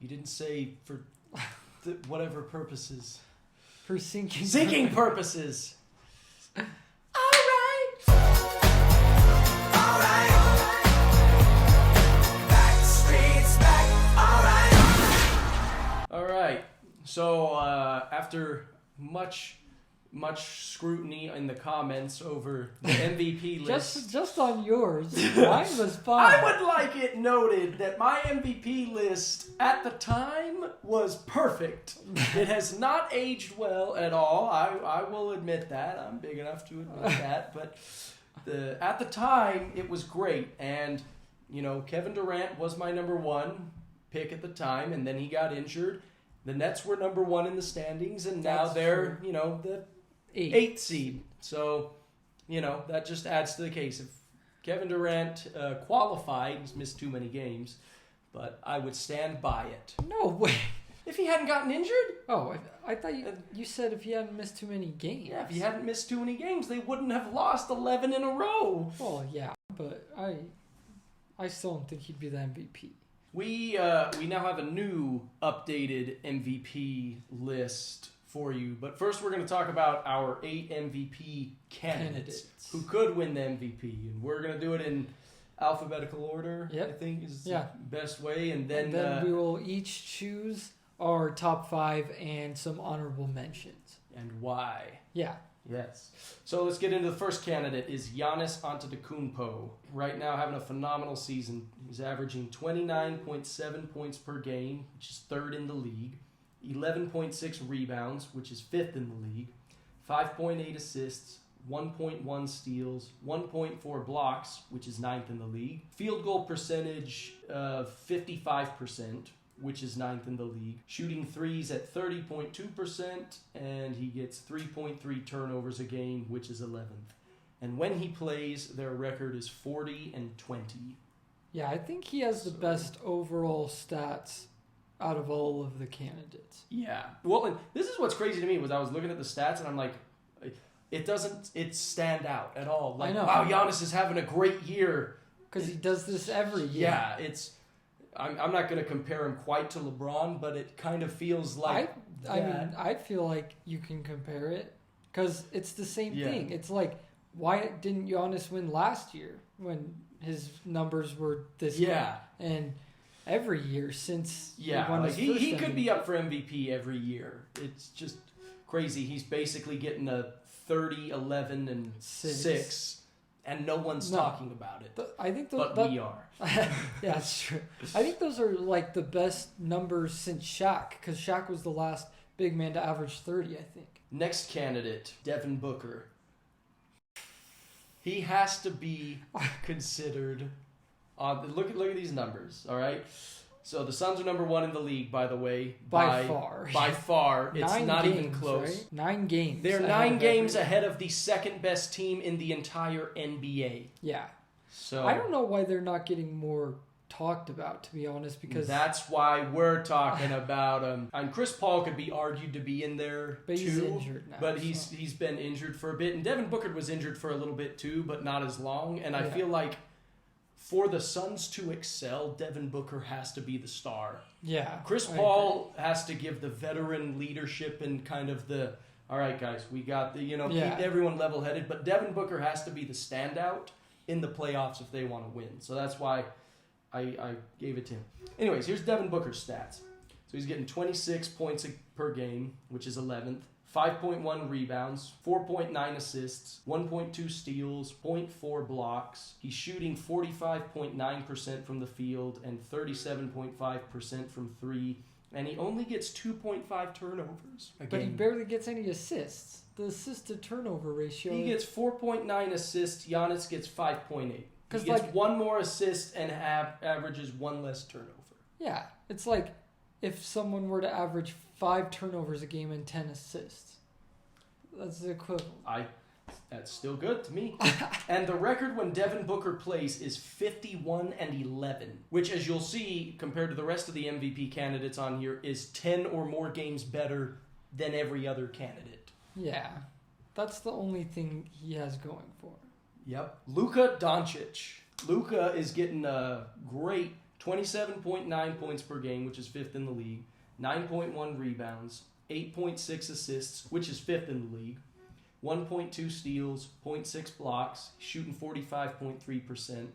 You didn't say for whatever purposes. For sinking. Sinking purposes. Alright, so after much scrutiny in the comments over the MVP list. Just on yours, mine was fine. I would like it noted that my MVP list at the time was perfect. It has not aged well at all. I will admit that. I'm big enough to admit that. But at the time, it was great. And, Kevin Durant was my number one pick at the time, and then he got injured. The Nets were number one in the standings, and now they're, the eighth seed. So, that just adds to the case. If Kevin Durant qualified, he's missed too many games, but I would stand by it. No way. If he hadn't gotten injured? Oh, I thought you said if he hadn't missed too many games. Yeah, if he hadn't missed too many games, they wouldn't have lost 11 in a row. Well, yeah, but I still don't think he'd be the MVP. We now have a new updated MVP list for you. But first we're going to talk about our 8 MVP candidates who could win the MVP. And we're going to do it in alphabetical order, I think is the best way. And then we will each choose our top 5 and some honorable mentions. And why. Yeah. Yes. So let's get into the first candidate is Giannis Antetokounmpo. Right now having a phenomenal season. He's averaging 29.7 points per game, which is 3rd in the league. 11.6 rebounds, which is 5th in the league. 5.8 assists, 1.1 steals, 1.4 blocks, which is 9th in the league. Field goal percentage of 55%, which is 9th in the league. Shooting threes at 30.2%, and he gets 3.3 turnovers a game, which is 11th. And when he plays, their record is 40-20. Yeah, I think he has the best overall stats out of all of the candidates. Yeah. Well, and this is what's crazy to me was I was looking at the stats, and I'm like, it doesn't stand out at all. Like, I know. Wow, Giannis is having a great year. Because he does this every year. Yeah, I'm not going to compare him quite to LeBron, but it kind of feels like I mean, I feel like you can compare it because it's the same thing. It's like, why didn't Giannis win last year when his numbers were this good? And every year since he won his first he could MVP. be up for MVP every year. It's just crazy. He's basically getting a 30, 11, and 6. And no one's talking about it. I think we are. Yeah, that's true. I think those are like the best numbers since Shaq, because Shaq was the last big man to average 30, I think. Next candidate, Devin Booker. He has to be considered. Look at these numbers, all right? So the Suns are number 1 in the league, by the way. By far. By far. It's 9 not games, even close. Right? 9 games. They're 9 games ahead of the second best team in the entire NBA. Yeah. So I don't know why they're not getting more talked about, to be honest, because that's why we're talking about him. And Chris Paul could be argued to be in there but too. He's injured now. But he's been injured for a bit. And Devin Booker was injured for a little bit too, but not as long. And I feel like for the Suns to excel, Devin Booker has to be the star. Yeah. Chris Paul has to give the veteran leadership and kind of the, all right, guys, we got the, keep everyone level-headed. But Devin Booker has to be the standout in the playoffs if they want to win. So that's why I gave it to him. Anyways, here's Devin Booker's stats. So he's getting 26 points per game, which is 11th. 5.1 rebounds, 4.9 assists, 1.2 steals, 0.4 blocks. He's shooting 45.9% from the field and 37.5% from 3. And he only gets 2.5 turnovers a game. But he barely gets any assists. The assist-to-turnover ratio... He gets 4.9 assists. Giannis gets 5.8. He gets 1 more assist and averages 1 less turnover. Yeah, it's like if someone were to average 5 turnovers a game and 10 assists. That's the equivalent. That's still good to me. And the record when Devin Booker plays is 51-11, which, as you'll see, compared to the rest of the MVP candidates on here, is 10 or more games better than every other candidate. Yeah, that's the only thing he has going for him. Yep. Luka Doncic. Luka is getting a great 27.9 points per game, which is 5th in the league, 9.1 rebounds, 8.6 assists, which is 5th in the league, 1.2 steals, 0.6 blocks, shooting 45.3%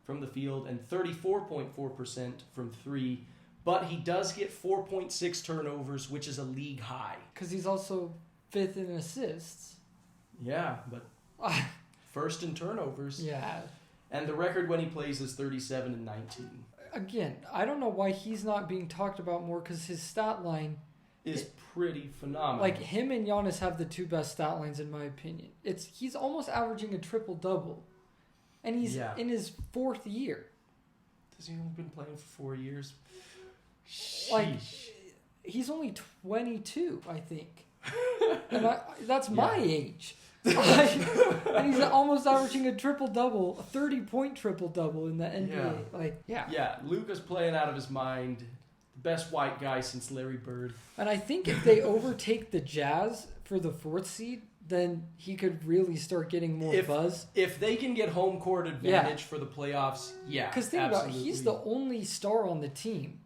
from the field and 34.4% from 3. But he does get 4.6 turnovers, which is a league high. Because he's also 5th in assists. Yeah, but first in turnovers. Yeah. And the record when he plays is 37-19. Again, I don't know why he's not being talked about more because his stat line is pretty phenomenal. Like him and Giannis have the 2 best stat lines in my opinion. He's almost averaging a triple-double. And he's in his 4th year. Has he only been playing for 4 years? Like, he's only 22, I think. And that's my age. And he's almost averaging a triple-double, a 30-point triple-double in the NBA. Yeah, Luka's playing out of his mind. The best white guy since Larry Bird. And I think if they overtake the Jazz for the 4th seed, then he could really start getting more buzz. If they can get home court advantage for the playoffs, Because think about it, he's the only star on the team.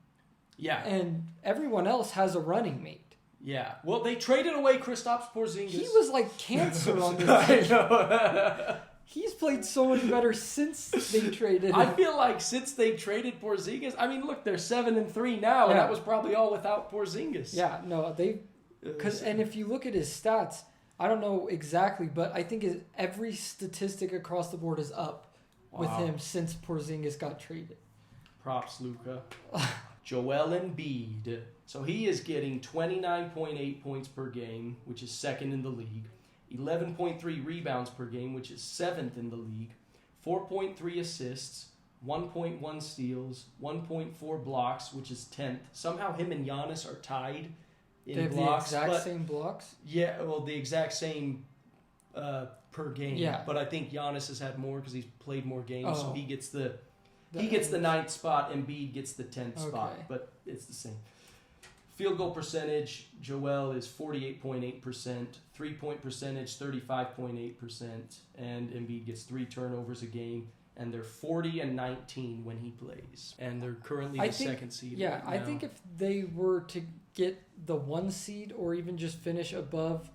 Yeah. And everyone else has a running mate. Yeah. Well, they traded away Kristaps Porzingis. He was like cancer on the team. He's played so much better since they traded him. I feel like since they traded Porzingis, I mean, look, they're 7-3 now, and that was probably all without Porzingis. Yeah, no, and if you look at his stats, I don't know exactly, but I think every statistic across the board is up with him since Porzingis got traded. Props, Luka. Joel Embiid. So he is getting 29.8 points per game, which is 2nd in the league. 11.3 rebounds per game, which is 7th in the league. 4.3 assists. 1.1 steals. 1.4 blocks, which is 10th. Somehow him and Giannis are tied in blocks. They have the exact same blocks? Yeah, well, the exact same per game. Yeah. But I think Giannis has had more because he's played more games, so he gets the 9th spot. Embiid gets the 10th spot, but it's the same. Field goal percentage, Joel is 48.8%. 3-point percentage, 35.8%. And Embiid gets 3 turnovers a game. And they're 40-19 when he plays. And they're currently the 2nd seed. Yeah, right now. I think if they were to get the 1 seed or even just finish above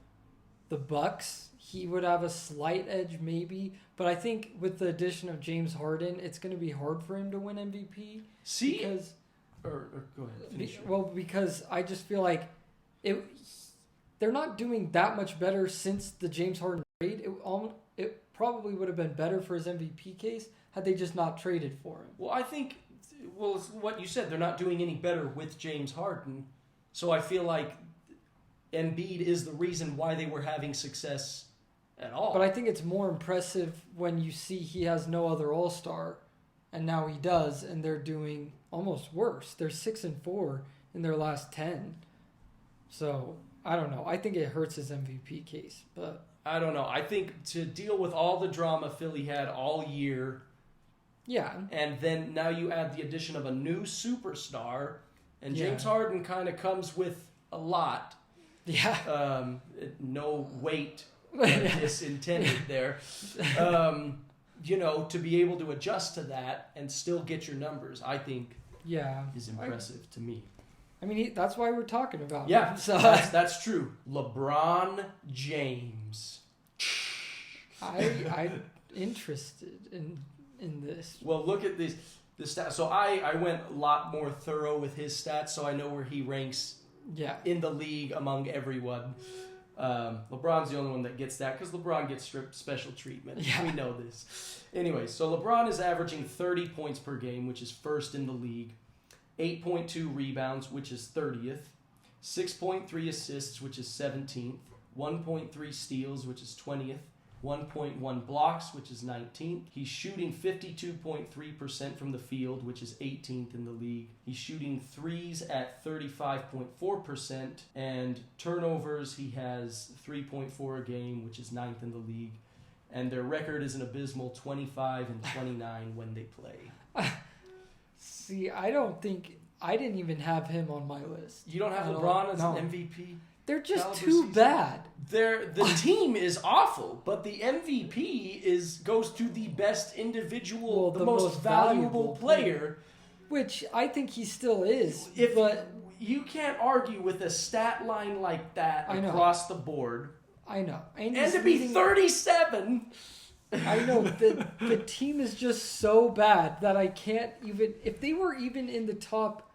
the Bucks, he would have a slight edge maybe. But I think with the addition of James Harden, it's going to be hard for him to win MVP. Because... Or go ahead. Because I just feel like they're not doing that much better since the James Harden trade. It probably would have been better for his MVP case had they just not traded for him. Well, I think, it's what you said, they're not doing any better with James Harden. So I feel like Embiid is the reason why they were having success at all. But I think it's more impressive when you see he has no other All-Star, and now he does, and they're doing almost worse. They're 6-4 in their last 10. So, I don't know. I think it hurts his MVP case, but... I don't know. I think to deal with all the drama Philly had all year... Yeah. And then now you add the addition of a new superstar, and James Harden kind of comes with a lot. Yeah. No weight is intended there. To be able to adjust to that and still get your numbers, I think is impressive to me. I mean, that's why we're talking about him. So that's true. LeBron James. I'm interested in this. Well, look at the stats. So I went a lot more thorough with his stats, so I know where he ranks in the league among everyone. LeBron's the only one that gets that because LeBron gets special treatment. Yeah. We know this. Anyway, so LeBron is averaging 30 points per game, which is 1st in the league. 8.2 rebounds, which is 30th. 6.3 assists, which is 17th. 1.3 steals, which is 20th. 1.1 blocks, which is 19th. He's shooting 52.3% from the field, which is 18th in the league. He's shooting threes at 35.4%, and turnovers, he has 3.4 a game, which is 9th in the league. And their record is an abysmal 25-29 when they play. See, I didn't even have him on my list. You don't have LeBron as an MVP? They're just too bad. The team is awful, but the MVP goes to the best individual, the most valuable player. Which I think he still is. But you can't argue with a stat line like that across the board. I know. And to be 37. I know. The team is just so bad that I can't even... If they were even in the top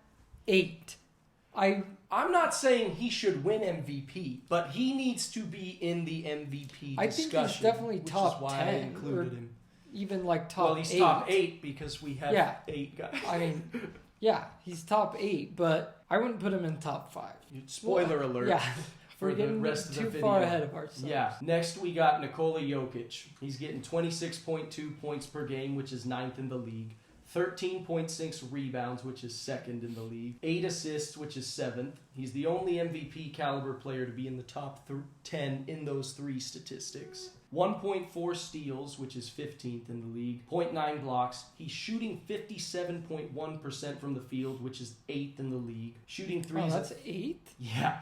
8, I'm not saying he should win MVP, but he needs to be in the MVP discussion. I think he's definitely top 10. I included him. Even like top 8. Well, he's top 8 because we have 8 guys. I mean, yeah, he's top 8, but I wouldn't put him in top 5. Spoiler alert. Yeah. For the rest of the video. Too far ahead of ourselves. Yeah. Next, we got Nikola Jokic. He's getting 26.2 points per game, which is 9th in the league. 13.6 rebounds, which is 2nd in the league. 8 assists, which is 7th. He's the only MVP caliber player to be in the top 10 in those 3 statistics. 1.4 steals, which is 15th in the league. 0.9 blocks. He's shooting 57.1% from the field, which is 8th in the league. Shooting threes. Oh, that's 8th? Yeah.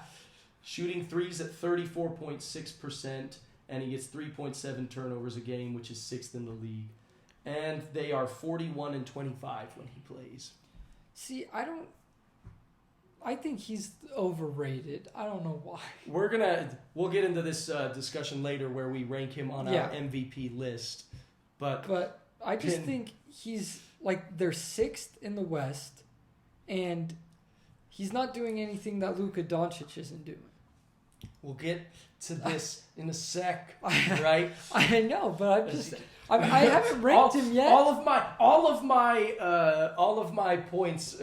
Shooting threes at 34.6%, and he gets 3.7 turnovers a game, which is 6th in the league. And they are 41 and 25 when he plays. See, I think he's overrated. I don't know why. We'll get into this discussion later where we rank him on our MVP list. But I just think he's like they're 6th in the West, and he's not doing anything that Luka Doncic isn't doing. We'll get to this in a sec, right? I know, but I haven't ranked him yet. All of my points.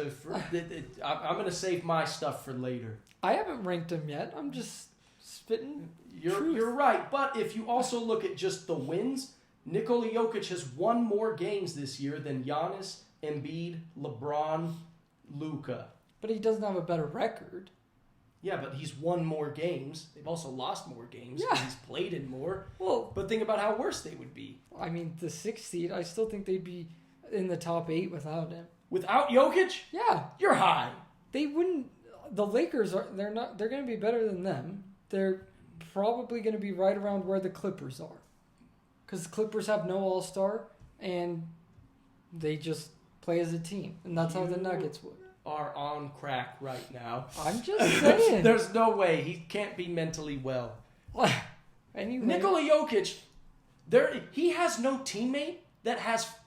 I'm gonna save my stuff for later. I haven't ranked him yet. I'm just spitting. You're right, but if you also look at just the wins, Nikola Jokic has won more games this year than Giannis, Embiid, LeBron, Luka. But he doesn't have a better record. Yeah, but he's won more games. They've also lost more games. Yeah. He's played in more. Well, but think about how worse they would be. I mean, the 6th seed, I still think they'd be in the top 8 without him. Without Jokic? Yeah. You're high. They wouldn't... The Lakers, they're going to be better than them. They're probably going to be right around where the Clippers are. Because the Clippers have no all-star, and they just play as a team. And that's how the Nuggets would. Are on crack right now. I'm just saying. There's no way. He can't be mentally well. Anyway. Nikola Jokic, he has no teammate that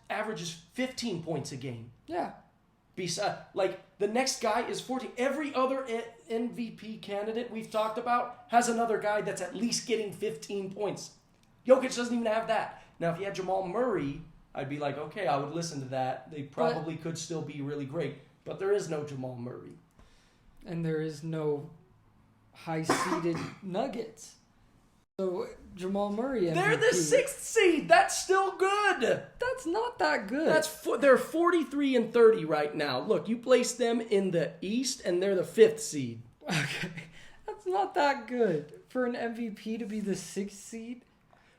averages 15 points a game. Yeah. The next guy is 14. Every other MVP candidate we've talked about has another guy that's at least getting 15 points. Jokic doesn't even have that. Now, if you had Jamal Murray, I'd be like, okay, I would listen to that. They probably could still be really great. But there is no Jamal Murray. And there is no high-seeded Nuggets. So, Jamal Murray MVP. They're the 6th seed. That's still good. That's not that good. They're 43 and 30 right now. Look, you place them in the East, and they're the 5th seed. Okay. That's not that good. For an MVP to be the 6th seed?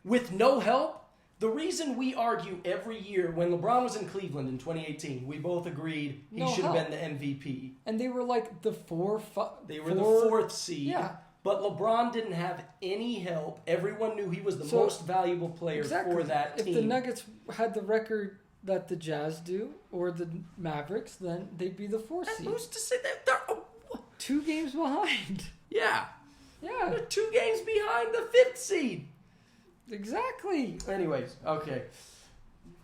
With no help? The reason we argue every year, when LeBron was in Cleveland in 2018, we both agreed he should have been the MVP. And they were like the They were the 4th seed. Yeah. But LeBron didn't have any help. Everyone knew he was the most valuable player for that team. If the Nuggets had the record that the Jazz do, or the Mavericks, then they'd be the 4th seed. Who's to say that? They're 2 games behind. Yeah. Yeah. They're 2 games behind the 5th seed. Exactly. Anyways, okay.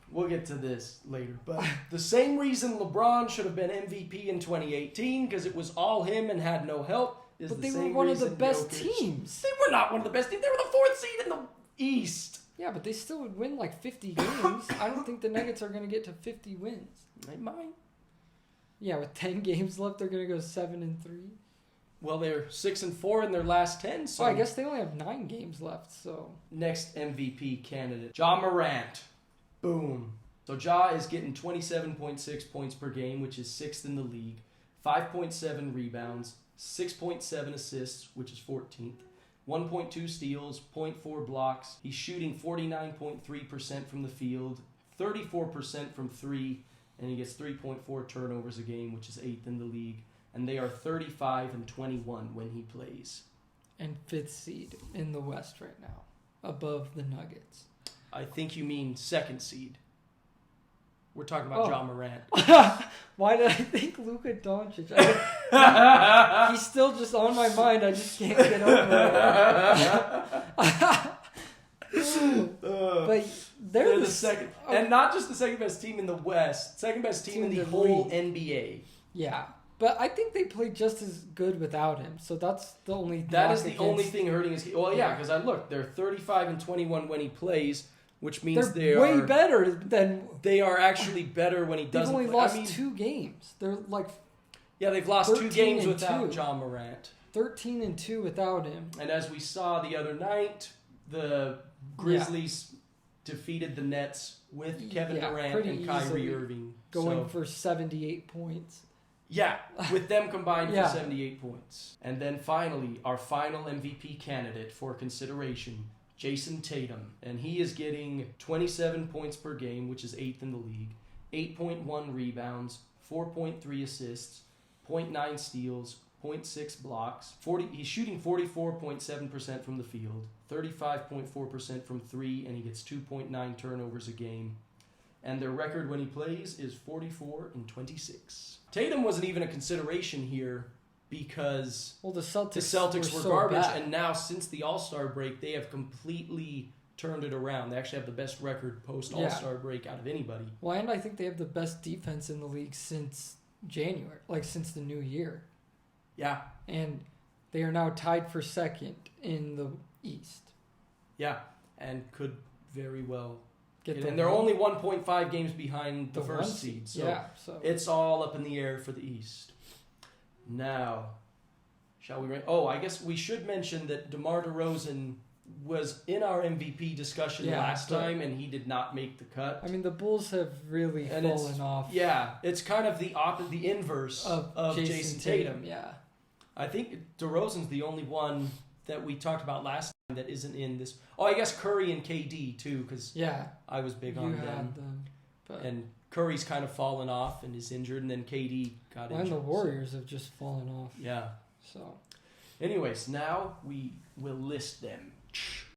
We'll get to this later. But the same reason LeBron should have been MVP in 2018, because it was all him and had no help, is but the same they were one of the reason best Jokic. teams. They were not one of the best teams. They were the 4th seed in the East. Yeah, but they still would win like 50 games. I don't think the Nuggets are going to get to 50 wins. They might. Yeah, with 10 games left, they're going to go 7-3. Well, they're 6-4 in their last 10. So I guess they only have 9 games left. So next MVP candidate, Ja Morant. Boom. So Ja is getting 27.6 points per game, which is 6th in the league. 5.7 rebounds, 6.7 assists, which is 14th. 1.2 steals, 0.4 blocks. He's shooting 49.3% from the field, 34% from 3, and he gets 3.4 turnovers a game, which is 8th in the league. And they are 35 and 21 when he plays. And 5th seed in the West right now, above the Nuggets. I think you mean 2nd seed. We're talking about John Morant. Why did I think Luka Doncic? He's still just on my mind. I just can't get over it. But they're the second, and not just the second best team in the West, second best team in the whole NBA. Yeah, but I think they played just as good without him. So that's the only. That is the only thing hurting his. Well, yeah, because they're 35-21 when he plays. Which means they're way better than... They are actually better when he doesn't play. They've only lost 2 games. They're like... Yeah, they've lost 2 games without John Morant. 13-2 without him. And as we saw the other night, the Grizzlies defeated the Nets with Kevin Durant and Kyrie Irving. Going for 78 points. Yeah, with them combined for 78 points. And then finally, our final MVP candidate for consideration... Jason Tatum, and he is getting 27 points per game, which is 8th in the league, 8.1 rebounds, 4.3 assists, 0.9 steals, 0.6 blocks. He's shooting 44.7% from the field, 35.4% from 3, and he gets 2.9 turnovers a game. And their record when he plays is 44-26. Tatum wasn't even a consideration here because the Celtics were garbage, and now since the All-Star break, they have completely turned it around. They actually have the best record post-All-Star break out of anybody. Well, and I think they have the best defense in the league since January, since the new year. Yeah. And they are now tied for second in the East. Yeah, and could very well get in. And they're only 1.5 games behind the first seed, so it's all up in the air for the East. Now, shall we rank? I guess we should mention that DeMar DeRozan was in our MVP discussion last time, and he did not make the cut. I mean, the Bulls have really fallen off. Yeah, it's kind of the inverse of Jason Tatum. Yeah, I think DeRozan's the only one that we talked about last time that isn't in this. I guess Curry and KD too, because I was big on them. And Curry's kind of fallen off and is injured, and then KD got injured. And the Warriors have just fallen off. Yeah. So, anyways, now we will list them.